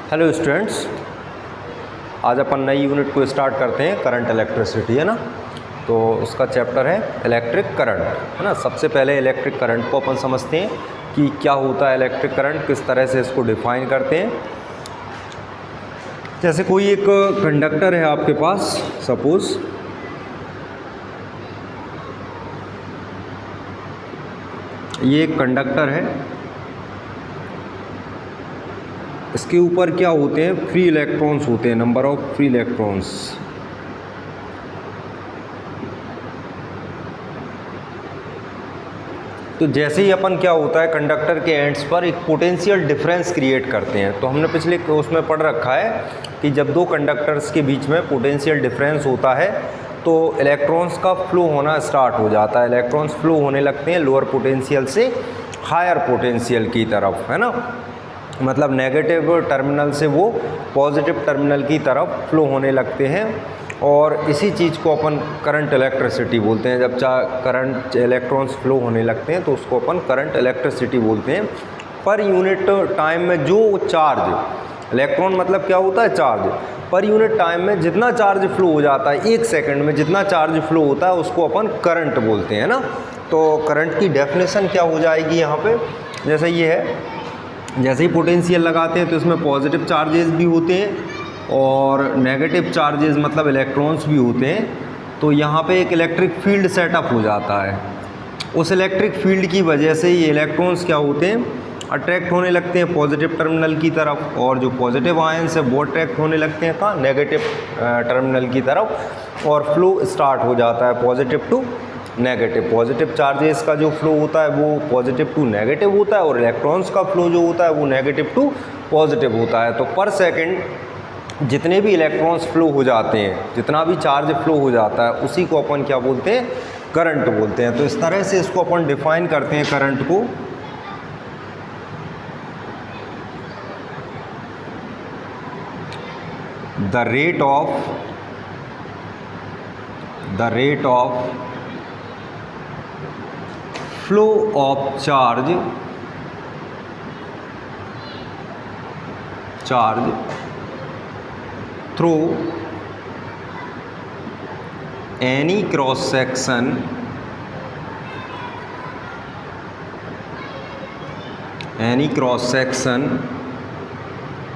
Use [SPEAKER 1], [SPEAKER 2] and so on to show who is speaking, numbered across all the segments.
[SPEAKER 1] Hello students, आज अपन नई unit को स्टार्ट करते हैं। करंट इलेक्ट्रिसिटी है ना, तो उसका चैप्टर है इलेक्ट्रिक करंट, है ना। सबसे पहले इलेक्ट्रिक करंट को अपन समझते हैं कि क्या होता है इलेक्ट्रिक करंट, किस तरह से इसको डिफाइन करते हैं। जैसे कोई एक कंडक्टर है आपके पास, सपोज ये एक कंडक्टर है, इसके ऊपर क्या होते हैं, फ्री इलेक्ट्रॉन्स होते हैं, नंबर ऑफ फ्री इलेक्ट्रॉन्स। तो जैसे ही अपन क्या होता है कंडक्टर के एंड्स पर एक पोटेंशियल डिफरेंस क्रिएट करते हैं। तो हमने पिछले उसमें पढ़ रखा है कि जब दो कंडक्टर्स के बीच में पोटेंशियल डिफरेंस होता है तो इलेक्ट्रॉन्स का फ्लो होना स्टार्ट हो जाता है। इलेक्ट्रॉन्स फ्लो होने लगते हैं लोअर पोटेंशियल से हायर पोटेंशियल की तरफ, है ना। मतलब नेगेटिव टर्मिनल से वो पॉजिटिव टर्मिनल की तरफ फ्लो होने लगते हैं, और इसी चीज़ को अपन करंट इलेक्ट्रिसिटी बोलते हैं। जब करंट इलेक्ट्रॉन्स फ्लो होने लगते हैं तो उसको अपन करंट इलेक्ट्रिसिटी बोलते हैं। पर यूनिट टाइम में जो चार्ज, इलेक्ट्रॉन मतलब क्या होता है, चार्ज। पर यूनिट टाइम में जितना चार्ज फ्लो हो जाता है, एक सेकंड में जितना चार्ज फ्लो होता है उसको अपन करंट बोलते हैं ना। तो करंट की डेफिनेशन क्या हो जाएगी यहाँ पे, जैसे ये है, जैसे ही पोटेंशियल लगाते हैं तो इसमें पॉजिटिव चार्जेस भी होते हैं और नेगेटिव चार्जेस मतलब इलेक्ट्रॉन्स भी होते हैं। तो यहाँ पे एक इलेक्ट्रिक फील्ड सेटअप हो जाता है। उस इलेक्ट्रिक फील्ड की वजह से ये इलेक्ट्रॉन्स क्या होते हैं, अट्रैक्ट होने लगते हैं पॉजिटिव टर्मिनल की तरफ, और जो पॉजिटिव आयंस है वो अट्रैक्ट होने लगते हैं कहाँ, नेगेटिव टर्मिनल की तरफ, और फ्लो स्टार्ट हो जाता है positive to negative. Positive charges का जो फ्लो होता है वो पॉजिटिव टू नेगेटिव होता है, और इलेक्ट्रॉन्स का फ्लो जो होता है वो नेगेटिव टू पॉजिटिव होता है। तो पर सेकंड जितने भी इलेक्ट्रॉन्स फ्लो हो जाते हैं, जितना भी चार्ज फ्लो हो जाता है, उसी को अपन क्या बोलते हैं, करंट बोलते हैं। तो इस तरह से इसको अपन डिफाइन करते हैं करंट को। The rate of flow of charge through any cross section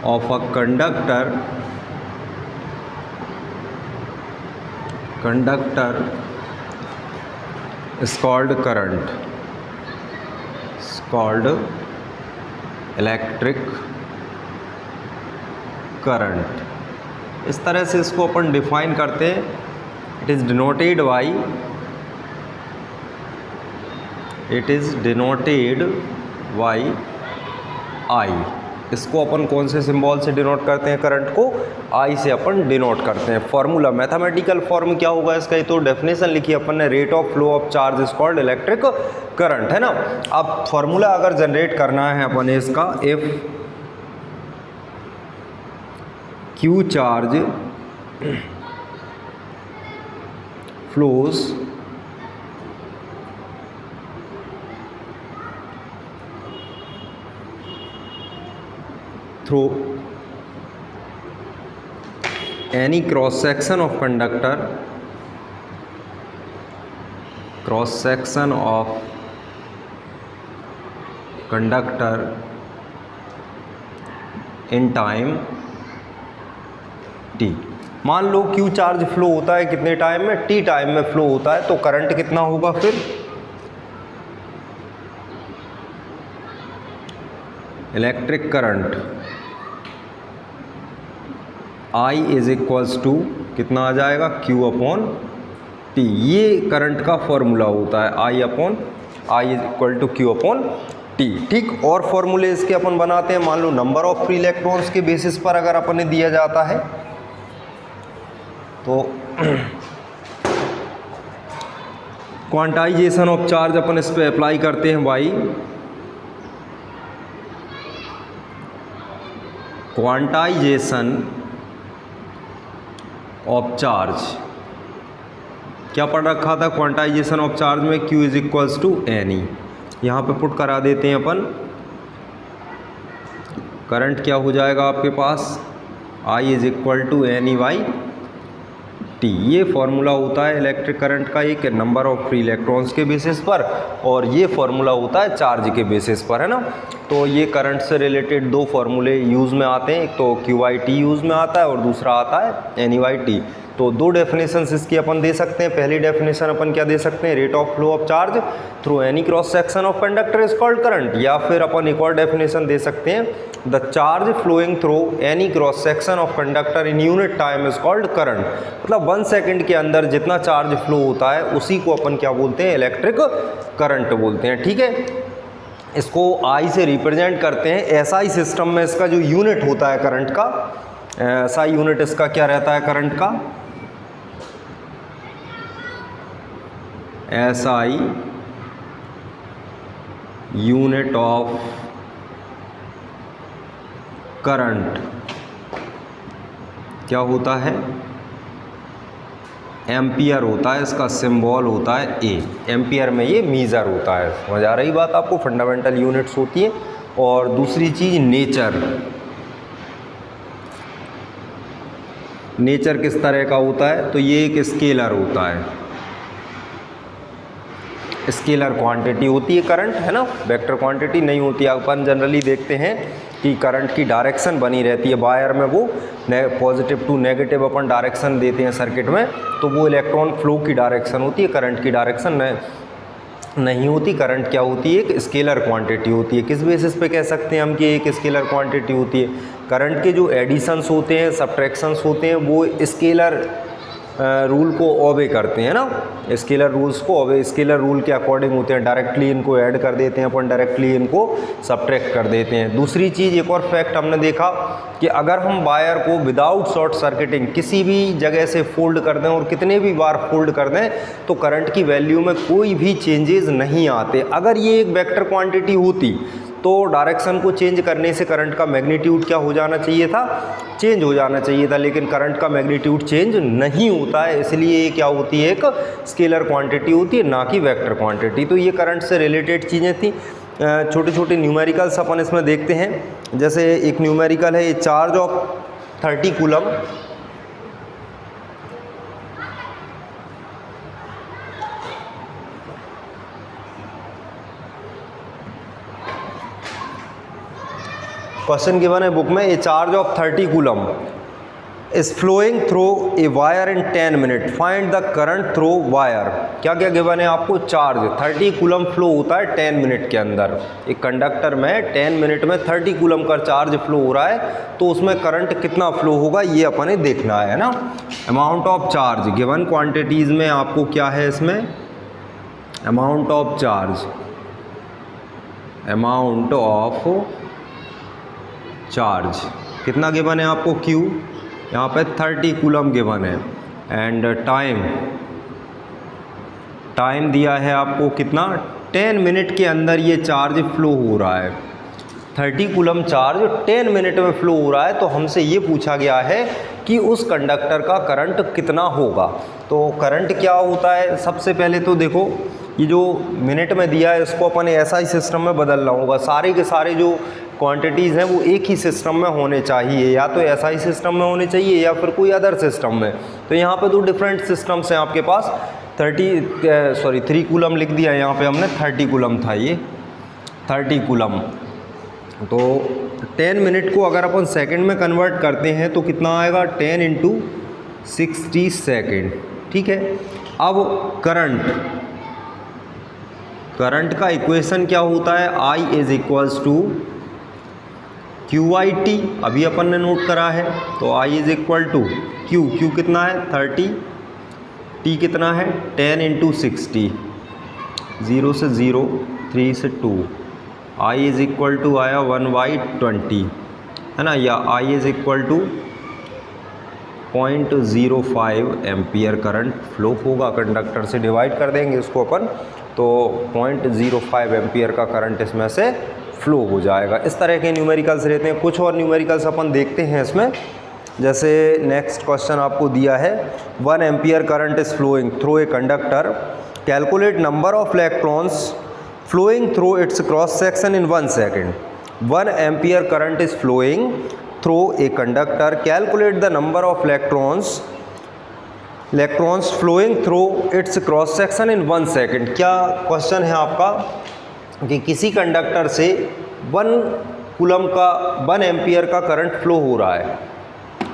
[SPEAKER 1] of a conductor is called current, is called electric current। इस तरह से इसको अपन डिफाइन करते हैं। It is denoted by I. इसको अपन कौन से सिंबल से डिनोट करते हैं, करंट को आई से अपन डिनोट करते हैं। फॉर्मूला, मैथमेटिकल फॉर्म क्या होगा इसका, ये तो डेफिनेशन लिखी अपन ने, rate of flow of charge is called electric current, है ना। अब फॉर्मूला अगर जनरेट करना है अपन ने इसका, if Q charge flows through any cross section of conductor in time t। मान लो Q चार्ज फ्लो होता है कितने टाइम में, t टाइम में फ्लो होता है, तो करंट कितना होगा फिर, electric current I is equals to कितना आ जाएगा, Q अपॉन T। ये करंट का फॉर्मूला होता है, I is equal to Q upon T। ठीक, और फॉर्मूले इसके अपन बनाते हैं। मान लो नंबर ऑफ फ्री इलेक्ट्रॉन्स के बेसिस पर अगर अपन ने दिया जाता है तो क्वांटाइजेशन ऑफ चार्ज अपन इस पे अप्लाई करते हैं बाई क्वांटाइजेशन ऑफ चार्ज। क्या पढ़ रखा था क्वांटाइजेशन ऑफ चार्ज में, Q is equals to N E. यहाँ पर पुट करा देते हैं अपन करंट क्या हो जाएगा आपके पास, I is equal to NE/T। ये फॉर्मूला होता है इलेक्ट्रिक करंट का, एक नंबर ऑफ फ्री इलेक्ट्रॉन्स के बेसिस पर, और ये फॉर्मूला होता है चार्ज के बेसिस पर, है ना। तो ये करंट से रिलेटेड दो फार्मूले यूज़ में आते हैं, एक तो QIT यूज़ में आता है और दूसरा आता है NE/T। तो दो डेफिनेशंस इसकी अपन दे सकते हैं। पहली डेफिनेशन अपन क्या दे सकते हैं, rate of flow of charge through any cross section of conductor is called current, या फिर अपन एक और डेफिनेशन दे सकते हैं, the charge flowing through any cross section of conductor in unit time is called current. मतलब 1 सेकंड के अंदर जितना चार्ज फ्लो होता है उसी को अपन क्या बोलते हैं, इलेक्ट्रिक करंट बोलते हैं। ठीक है, इसको I से रिप्रेजेंट करते हैं। SI सिस्टम में इसका जो यूनिट होता है करंट का, SI यूनिट इसका क्या रहता है करंट का, SI यूनिट ऑफ करंट क्या होता है, एम्पियर होता है। इसका सिंबल होता है A। एम्पियर में ये मीज़र होता है। समझ आ रही बात आपको, फंडामेंटल यूनिट्स होती है। और दूसरी चीज़ नेचर किस तरह का होता है, तो ये एक स्केलर होता है, स्केलर क्वांटिटी होती है करंट, है ना, वेक्टर क्वांटिटी नहीं होती है। अपन जनरली देखते हैं कि करंट की डायरेक्शन बनी रहती है वायर में, वो पॉजिटिव टू नेगेटिव अपन डायरेक्शन देते हैं सर्किट में, तो वो इलेक्ट्रॉन फ्लो की डायरेक्शन होती है, करंट की डायरेक्शन नहीं होती। करंट क्या होती है, एक स्केलर क्वांटिटी होती है। किस बेसिस पे कह सकते हैं हम कि एक स्केलर क्वांटिटी होती है, करंट के जो एडिशंस होते हैं, सब्ट्रैक्शंस होते हैं, वो स्केलर रूल को ओबे करते हैं ना, स्केलर रूल्स को ओबे, स्केलर रूल के अकॉर्डिंग होते हैं। डायरेक्टली इनको ऐड कर देते हैं अपन, डायरेक्टली इनको सब्ट्रैक्ट कर देते हैं। दूसरी चीज़, एक और फैक्ट हमने देखा कि अगर हम वायर को विदाउट शॉर्ट सर्किटिंग किसी भी जगह से फोल्ड कर दें और कितने भी बार फोल्ड कर दें, तो करंट की वैल्यू में कोई भी चेंजेस नहीं आते। अगर ये एक वेक्टर क्वांटिटी होती तो डायरेक्शन को चेंज करने से करंट का मैग्नीट्यूड क्या हो जाना चाहिए था, चेंज हो जाना चाहिए था, लेकिन करंट का मैग्नीट्यूड चेंज नहीं होता है। इसलिए ये क्या होती है, एक स्केलर क्वांटिटी होती है, ना कि वेक्टर क्वांटिटी। तो ये करंट से रिलेटेड चीज़ें थी। छोटे छोटे न्यूमेरिकल्स अपन इसमें देखते हैं। जैसे एक न्यूमेरिकल है, ये charge of 30 coulomb, question given है बुक में, a charge of 30 coulomb is flowing through a wire in 10 minute, find the current through wire. क्या क्या गिवन है आपको, चार्ज 30 कूलम फ्लो होता है 10 मिनट के अंदर। एक कंडक्टर में 10 मिनट में 30 कूलम का चार्ज फ्लो हो रहा है, तो उसमें करंट कितना फ्लो होगा ये अपने देखना है ना। Amount of charge given quantities में आपको क्या है, इसमें amount of charge, amount of charge कितना गिवन है आपको, Q यहाँ पे 30 कूलम गिवन है। एंड टाइम दिया है आपको कितना, 10 मिनट के अंदर ये चार्ज फ्लो हो रहा है। 30 कूलम चार्ज 10 मिनट में फ्लो हो रहा है, तो हमसे ये पूछा गया है कि उस कंडक्टर का करंट कितना होगा। तो करंट क्या होता है, सबसे पहले तो देखो ये जो मिनट में दिया है इसको अपन SI सिस्टम में बदलना होगा। सारे के सारे जो क्वांटिटीज़ हैं वो एक ही सिस्टम में होने चाहिए, या तो SI सिस्टम में होने चाहिए या फिर कोई अदर सिस्टम में। तो यहाँ पे 2 डिफरेंट सिस्टम्स हैं आपके पास। 3 कूलम लिख दिया यहाँ पे हमने, 30 कूलम था ये, 30 कूलम। तो 10 मिनट को अगर अपन सेकंड में कन्वर्ट करते हैं तो कितना आएगा, 10 × 60 सेकेंड। ठीक है, अब करंट का इक्वेशन क्या होता है, I is equals to QIT, अभी अपन ने नोट करा है। तो I is equal to Q कितना है 30, T कितना है 10 × 60, 0 से 0, 3 से 2, I इज इक्वल टू आया 1/20, है ना, या I is equal to 0.05 ampere current flow होगा। कंडक्टर से डिवाइड कर देंगे इसको अपन, तो 0.05 एम्पियर का करंट इसमें से फ्लो हो जाएगा। इस तरह के न्यूमेरिकल्स रहते हैं। कुछ और न्यूमेरिकल्स अपन देखते हैं इसमें। जैसे नेक्स्ट क्वेश्चन आपको दिया है, 1 ampere current is flowing through a conductor, calculate number of electrons flowing through its cross section in 1 second. 1 ampere current is flowing through a conductor, calculate the number of electrons flowing through its cross section in 1 second. क्या question है आपका कि किसी conductor से 1 coulomb का 1 ampere का current flow हो रहा है,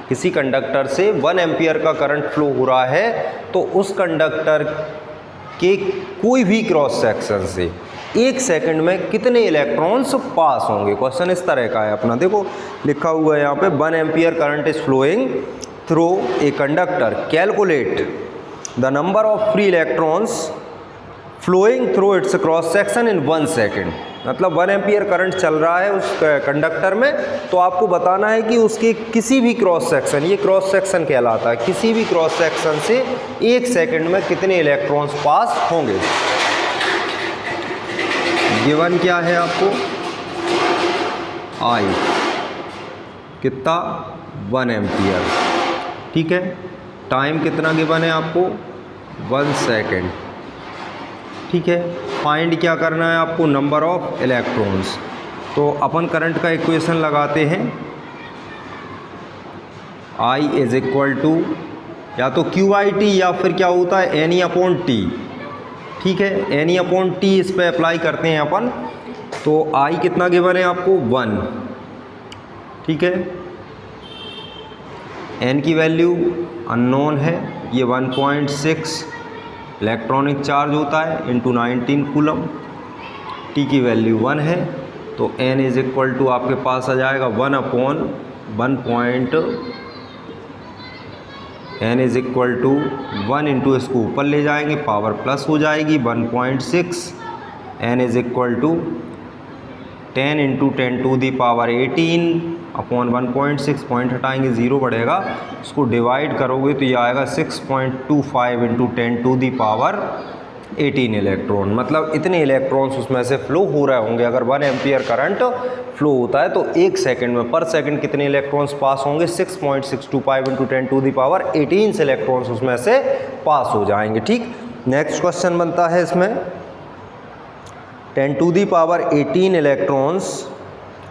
[SPEAKER 1] किसी कंडक्टर से 1 एम्पियर का करंट फ्लो हो रहा है, तो उस कंडक्टर के कोई भी क्रॉस सेक्शन से 1 सेकंड में कितने इलेक्ट्रॉन्स पास होंगे। क्वेश्चन इस तरह का है अपना, देखो लिखा हुआ है यहाँ पे 1 ampere current is flowing through a conductor, calculate the number of free electrons flowing through its cross section in 1 second. मतलब 1 एम्पियर करंट चल रहा है उस कंडक्टर में, तो आपको बताना है कि उसके किसी भी क्रॉस सेक्शन, ये क्रॉस सेक्शन कहलाता है, किसी भी क्रॉस सेक्शन से 1 सेकेंड में कितने इलेक्ट्रॉन्स पास होंगे। गिवन क्या है आपको, आई कितना 1 एम्पियर, ठीक है। टाइम कितना गिवन है आपको 1 सेकेंड, ठीक है। फाइंड क्या करना है आपको, नंबर ऑफ इलेक्ट्रॉन्स। तो अपन करंट का इक्वेशन लगाते हैं, I इज इक्वल टू या तो QIT या फिर क्या होता है NE/T, ठीक है। NE/T इस पे अप्लाई करते हैं अपन, तो I कितना गिवन है आपको 1, ठीक है। N की वैल्यू अननोन है, ये 1.6 इलेक्ट्रॉनिक चार्ज होता है इंटू 19 कूलम, T की वैल्यू 1 है, तो N इज इक्वल टू आपके पास आ जाएगा 1/1 N is equal to 1 into इसको ऊपर ले जाएंगे, पावर प्लस हो जाएगी 1.6, N is equal to 10 into 10 to the power 18 upon 1.6, point हटाएंगे 0 बढ़ेगा, उसको डिवाइड करोगे तो ये आएगा 6.25 into 10 to the power 18 electron. मतलब इतने इलेक्ट्रॉन्स उसमें से फ्लो हो रहे होंगे। अगर 1 एम्पियर करंट फ्लो होता है तो 1 सेकंड में पर सेकंड कितने इलेक्ट्रॉन्स पास होंगे, 6.625 into 10 to the power 18 electrons उसमें से पास हो जाएंगे, ठीक। नेक्स्ट क्वेश्चन बनता है इसमें, 10 to the power 18 electrons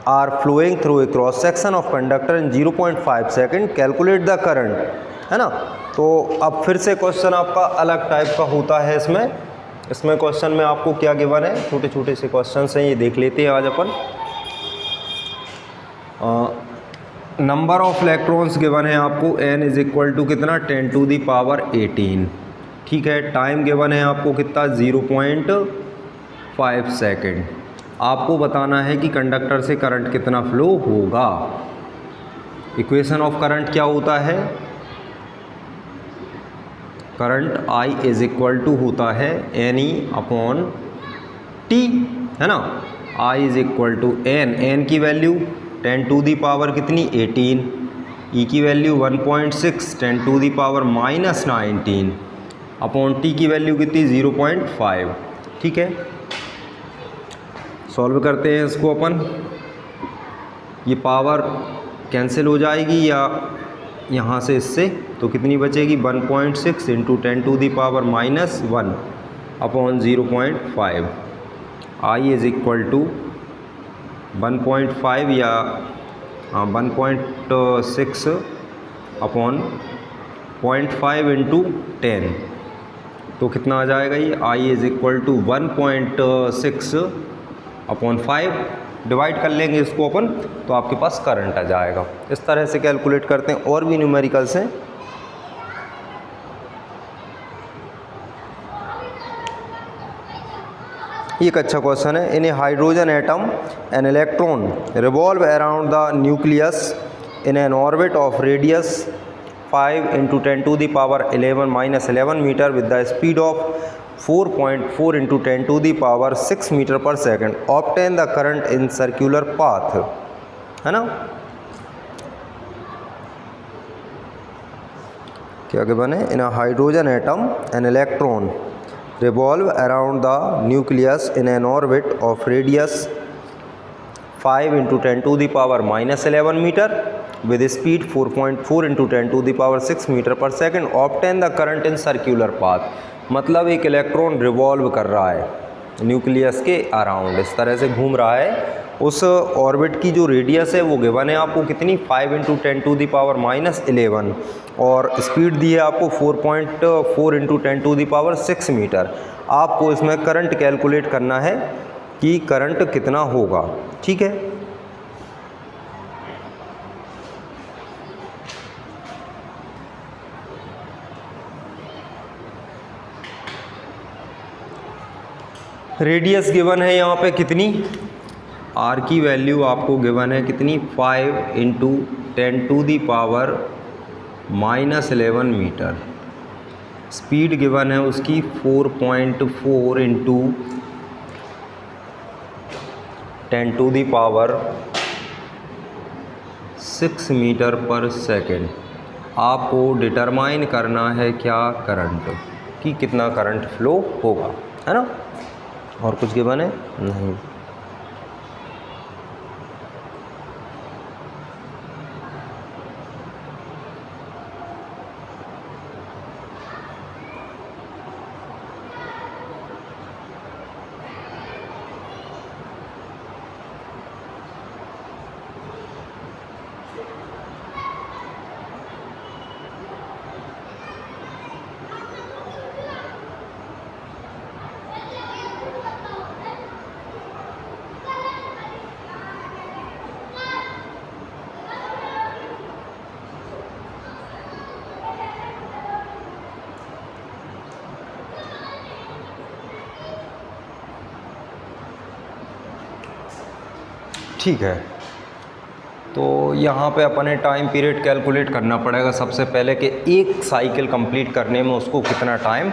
[SPEAKER 1] are flowing through a cross section of conductor in 0.5 second, calculate the current, है ना। तो अब फिर से क्वेश्चन आपका अलग टाइप का होता है इसमें क्वेश्चन में आपको क्या गिवन है, छोटे छोटे से क्वेश्चन हैं, ये देख लेते हैं आज अपन। नंबर ऑफ इलेक्ट्रॉन्स गिवन है आपको, N इज इक्वल टू कितना 10 टू दी पावर 18, ठीक है। टाइम गिवन है आपको कितना 0.5 सेकेंड। आपको बताना है कि कंडक्टर से करंट कितना फ्लो होगा। इक्वेशन ऑफ करंट क्या होता है, current I is equal to होता है NE/T, है ना। I is equal to N की वैल्यू 10 टू दी पावर कितनी 18, E की value 1.6 10 to the power -19 upon T की वैल्यू कितनी 0.5, ठीक है। सॉल्व करते हैं इसको अपन, ये पावर कैंसिल हो जाएगी या यहाँ से इससे, तो कितनी बचेगी 1.6 into 10 to the power -1 upon 0.5। I is equal to 1.5 या 1.6 अपॉन 0.5 इंटू 10, तो कितना आ जाएगा ये, I is equal to 1.6 upon 5, divide कर लेंगे इसको अपन, तो आपके पास करंट आ जाएगा। इस तरह से कैलकुलेट करते हैं। और भी न्यूमेरिकल्स हैं, एक अच्छा क्वेश्चन है। In a hydrogen atom an electron revolve around the nucleus in an orbit of radius 5 into 10 to the power 11 metre with the speed of 4.4 into 10 to the power 6 metre per second, obtain the current in circular path, है ना। क्या given है, in a hydrogen atom an electron revolve around the nucleus in an orbit of radius 5 into 10 to the power -11 metre with speed 4.4 into 10 to the power 6 metre per second, obtain the current in circular path. मतलब एक electron revolve कर रहा है nucleus के around, इस तरह से घूम रहा है उस ऑर्बिट की जो रेडियस है वो गिवन है आपको कितनी 5 × 10⁻11 और स्पीड दी है आपको 4.4 × 10⁻6 मीटर। आपको इसमें करंट कैलकुलेट करना है कि करंट कितना होगा। ठीक है, रेडियस गिवन है यहाँ पे कितनी, आर की वैल्यू आपको गिवन है कितनी 5 × 10⁻11 मीटर। स्पीड गिवन है उसकी 4.4 × 10⁻6 मीटर पर सेकेंड। आपको डिटरमाइन करना है क्या, करंट कि कितना करंट फ्लो होगा, है ना। और कुछ गिवन है नहीं। ठीक है, तो यहाँ पे अपने टाइम पीरियड कैलकुलेट करना पड़ेगा सबसे पहले कि एक साइकिल कंप्लीट करने में उसको कितना टाइम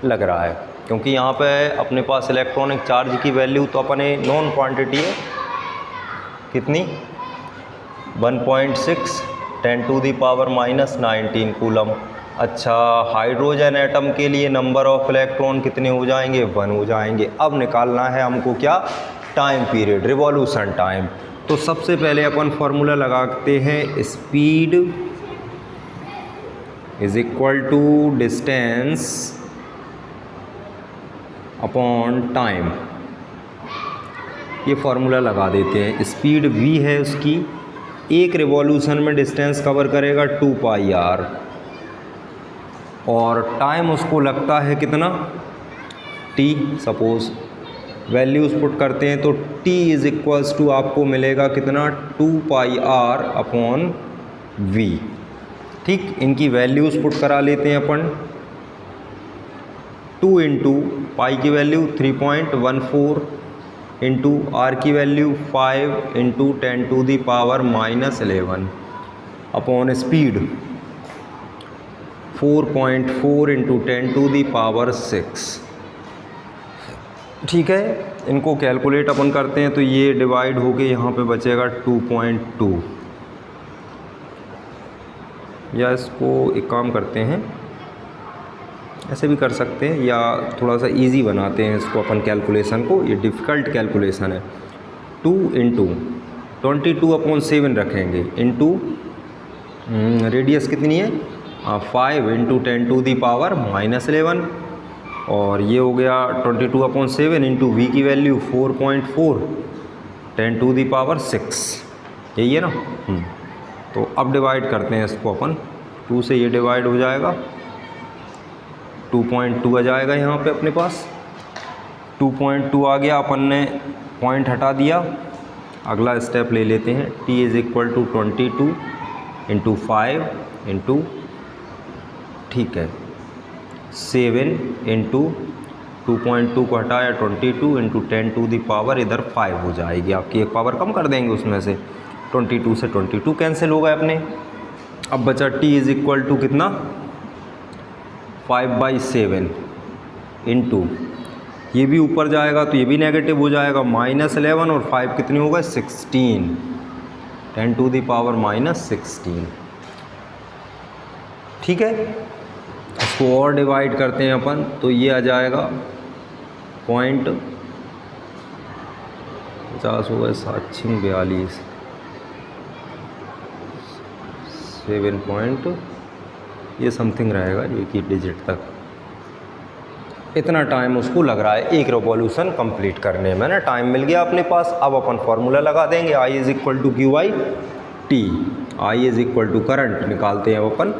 [SPEAKER 1] लग रहा है, क्योंकि यहाँ पे अपने पास इलेक्ट्रॉनिक चार्ज की वैल्यू तो अपने नॉन क्वांटिटी है कितनी 1.6 10⁻⁻19 कूलम। अच्छा, हाइड्रोजन एटम के लिए नंबर ऑफ इलेक्ट्रॉन कितने हो जाएंगे, 1 हो जाएंगे। अब निकालना है हमको क्या, टाइम पीरियड, रिवॉल्यूशन टाइम। तो सबसे पहले अपन फॉर्मूला लगाते हैं, speed is equal to distance upon time. ये फॉर्मूला लगा देते हैं। स्पीड v है उसकी, एक रिवॉल्यूशन में डिस्टेंस कवर करेगा 2πr और टाइम उसको लगता है कितना t। सपोज वैल्यूज़ पुट करते हैं तो t इज़ इक्वल्स टू आपको मिलेगा कितना 2πr अपॉन v। ठीक, इनकी वैल्यूज़ पुट करा लेते हैं अपन। 2 × पाई की वैल्यू 3.14 इंटू आर की वैल्यू 5 × 10⁻11 अपॉन स्पीड 4.4 × 10⁻6। ठीक है, इनको कैलकुलेट अपन करते हैं तो ये डिवाइड होके यहाँ पे बचेगा 2.2। या इसको एक काम करते हैं, ऐसे भी कर सकते हैं या थोड़ा सा इजी बनाते हैं इसको अपन कैलकुलेशन को। ये डिफ़िकल्ट कैलकुलेशन है। 2 × 22/7 रखेंगे इंटू रेडियस कितनी है 5 × 10⁻11 और ये हो गया 22/7 इंटू वी की वैल्यू 4.4 10⁻6। यही है ना। तो अब डिवाइड करते हैं इसको अपन। 2 से ये डिवाइड हो जाएगा, 2.2 आ जाएगा यहाँ पे अपने पास। 2.2 आ गया, अपन ने पॉइंट हटा दिया। अगला स्टेप ले लेते हैं। t is equal to 22 × 5 into, ठीक है, 7 इंटू 2.2 को हटाया 22 × 10⁻, इधर 5 हो जाएगी आपकी। एक पावर कम कर देंगे उसमें से। 22 से 22 कैंसिल हो गए अपने। अब बचा t इज़ इक्वल टू कितना 5/7 इंटू, ये भी ऊपर जाएगा तो ये भी नेगेटिव हो जाएगा, -11 और 5 कितनी होगा 16 10⁻16। ठीक है, इसको और डिवाइड करते हैं अपन तो ये आ जाएगा 0.50 होगा 742 7 पॉइंट ये समथिंग रहेगा, एक ही डिजिट तक। इतना टाइम उसको लग रहा है एक रिवॉल्यूशन कंप्लीट करने में ना, टाइम मिल गया अपने पास। अब अपन फार्मूला लगा देंगे, I is equal to Q I T. I is equal to current निकालते हैं अपन,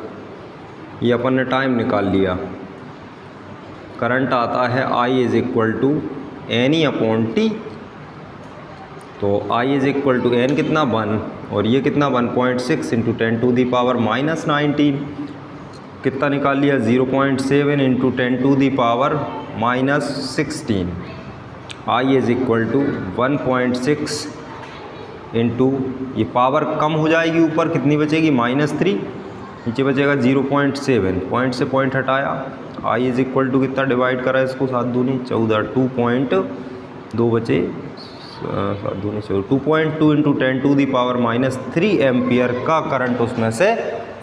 [SPEAKER 1] ये अपन ने टाइम निकाल लिया। करंट आता है I is equal to N E upon T. तो I is equal to N कितना 1 और ये कितना 1.6 इंटू 10 टू दी पावर -19, कितना निकाल लिया 0.7 into 10 to the power -16। I is equal to 1.6 into, ये पावर कम हो जाएगी ऊपर, कितनी बचेगी -3, नीचे बचेगा 0.7, पॉइंट से पॉइंट हटाया। I इज़ इक्वल टू कितना डिवाइड करा इसको 7 दूनी 14, 2.2 बचे 7 दूनी 2.2 into 10 to the power -3 ampere का करंट उसमें से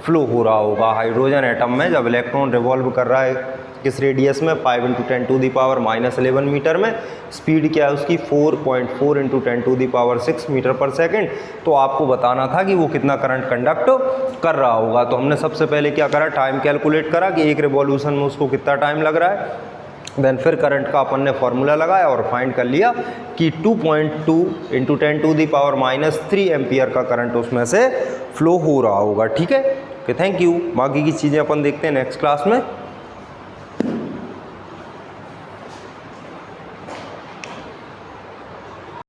[SPEAKER 1] फ्लो हो रहा होगा हाइड्रोजन एटम में जब इलेक्ट्रॉन रिवॉल्व कर रहा है किस रेडियस में 5 into 10 to the power -11 metre में। स्पीड क्या है उसकी 4.4 into 10 to the power 6 metre पर सेकंड। तो आपको बताना था कि वो कितना करंट कंडक्ट कर रहा होगा। तो हमने सबसे पहले क्या करा, टाइम कैलकुलेट करा कि एक रिवॉल्यूशन में उसको कितना टाइम लग रहा है। देन फिर करंट का अपन ने फार्मूला लगाया और फाइंड कर लिया कि 2.2 into 10 to the power -3 ampere का करंट उसमें से फ्लो हो रहा होगा। ठीक है, ओके, थैंक यू। बाकी की चीज़ें अपन देखते हैं नेक्स्ट क्लास में।